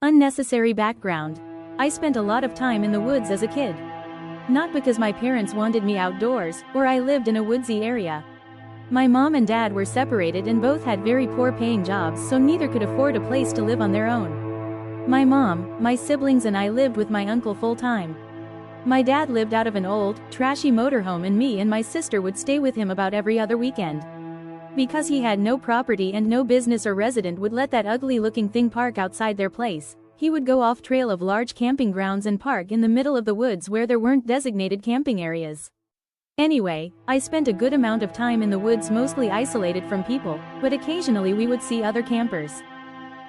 Unnecessary background. I spent a lot of time in the woods as a kid. Not because my parents wanted me outdoors, or I lived in a woodsy area. My mom and dad were separated and both had very poor paying jobs, so neither could afford a place to live on their own. My mom, my siblings and I lived with my uncle full time. My dad lived out of an old, trashy motorhome and me and my sister would stay with him about every other weekend. Because he had no property and no business or resident would let that ugly-looking thing park outside their place, he would go off-trail of large camping grounds and park in the middle of the woods where there weren't designated camping areas. Anyway, I spent a good amount of time in the woods, mostly isolated from people, but occasionally we would see other campers.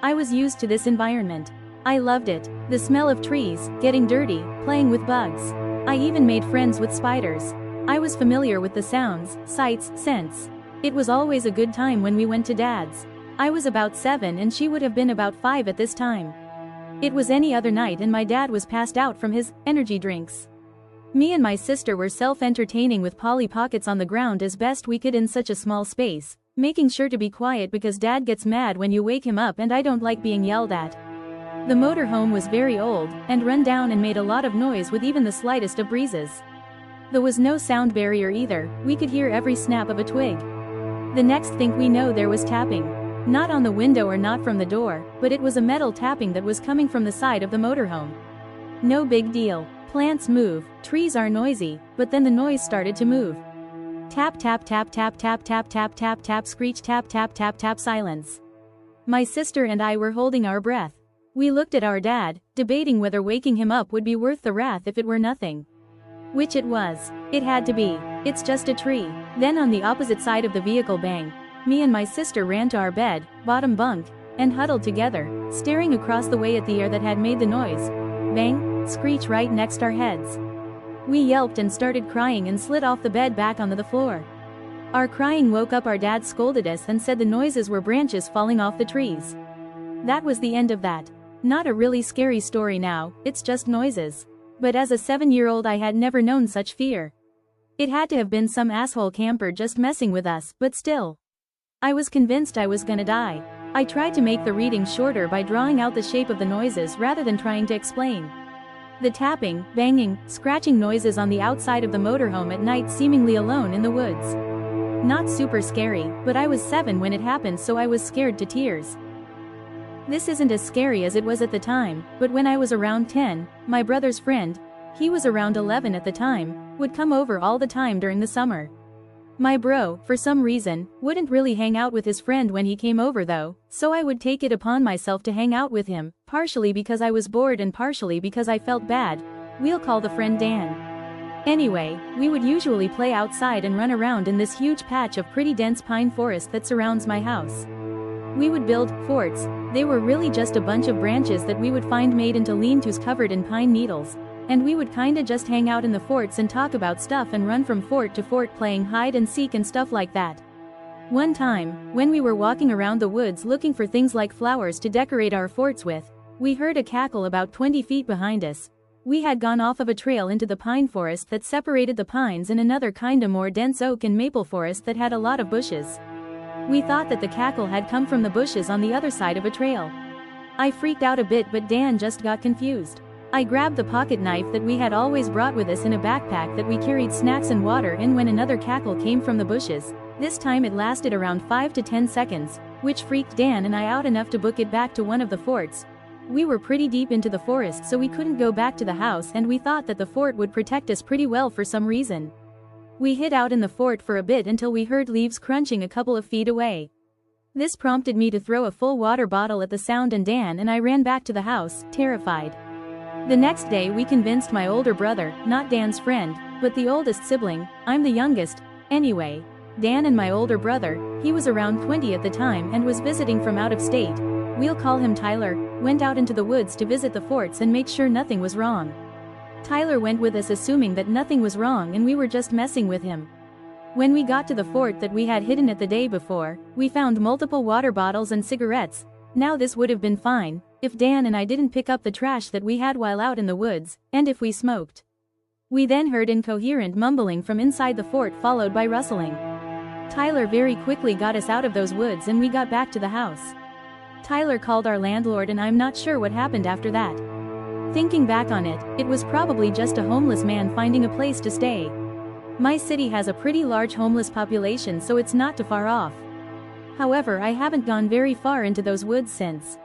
I was used to this environment. I loved it, the smell of trees, getting dirty, playing with bugs. I even made friends with spiders. I was familiar with the sounds, sights, scents. It was always a good time when we went to Dad's. I was about 7 and she would have been about 5 at this time. It was any other night and my dad was passed out from his energy drinks. Me and my sister were self-entertaining with Polly Pockets on the ground as best we could in such a small space, making sure to be quiet because Dad gets mad when you wake him up and I don't like being yelled at. The motorhome was very old and run down and made a lot of noise with even the slightest of breezes. There was no sound barrier either, we could hear every snap of a twig. The next thing we know there was tapping. Not on the window or not from the door, but it was a metal tapping that was coming from the side of the motorhome. No big deal. Plants move, trees are noisy, but then the noise started to move. Tap tap tap tap tap tap tap tap tap screech tap tap tap tap silence. My sister and I were holding our breath. We looked at our dad, debating whether waking him up would be worth the wrath if it were nothing. Which it was. It had to be. It's just a tree. Then on the opposite side of the vehicle, bang. Me and my sister ran to our bed, bottom bunk, and huddled together, staring across the way at the air that had made the noise. Bang, screech right next our heads. We yelped and started crying and slid off the bed back onto the floor. Our crying woke up our dad, scolded us and said the noises were branches falling off the trees. That was the end of that. Not a really scary story now, it's just noises. But as a 7-year-old I had never known such fear. It had to have been some asshole camper just messing with us, but still. I was convinced I was gonna die. I tried to make the reading shorter by drawing out the shape of the noises rather than trying to explain. The tapping, banging, scratching noises on the outside of the motorhome at night, seemingly alone in the woods. Not super scary, but I was 7 when it happened, so I was scared to tears. This isn't as scary as it was at the time, but when I was around 10, my brother's friend, he was around 11 at the time, would come over all the time during the summer. My bro, for some reason, wouldn't really hang out with his friend when he came over though, so I would take it upon myself to hang out with him, partially because I was bored and partially because I felt bad. We'll call the friend Dan. Anyway, we would usually play outside and run around in this huge patch of pretty dense pine forest that surrounds my house. We would build forts. They were really just a bunch of branches that we would find made into lean-tos covered in pine needles, and we would kinda just hang out in the forts and talk about stuff and run from fort to fort playing hide and seek and stuff like that. One time, when we were walking around the woods looking for things like flowers to decorate our forts with, we heard a cackle about 20 feet behind us. We had gone off of a trail into the pine forest that separated the pines and another kinda more dense oak and maple forest that had a lot of bushes. We thought that the cackle had come from the bushes on the other side of a trail. I freaked out a bit, but Dan just got confused. I grabbed the pocket knife that we had always brought with us in a backpack that we carried snacks and water in when another cackle came from the bushes. This time it lasted around 5 to 10 seconds, which freaked Dan and I out enough to book it back to one of the forts. We were pretty deep into the forest, so we couldn't go back to the house, and we thought that the fort would protect us pretty well for some reason. We hid out in the fort for a bit until we heard leaves crunching a couple of feet away. This prompted me to throw a full water bottle at the sound, and Dan and I ran back to the house, terrified. The next day we convinced my older brother, not Dan's friend, but the oldest sibling, I'm the youngest, anyway. Dan and my older brother, he was around 20 at the time and was visiting from out of state, we'll call him Tyler, went out into the woods to visit the forts and make sure nothing was wrong. Tyler went with us assuming that nothing was wrong and we were just messing with him. When we got to the fort that we had hidden it the day before, we found multiple water bottles and cigarettes. Now this would have been fine if Dan and I didn't pick up the trash that we had while out in the woods, and if we smoked. We then heard incoherent mumbling from inside the fort followed by rustling. Tyler very quickly got us out of those woods and we got back to the house. Tyler called our landlord and I'm not sure what happened after that. Thinking back on it, it was probably just a homeless man finding a place to stay. My city has a pretty large homeless population, so it's not too far off. However, I haven't gone very far into those woods since.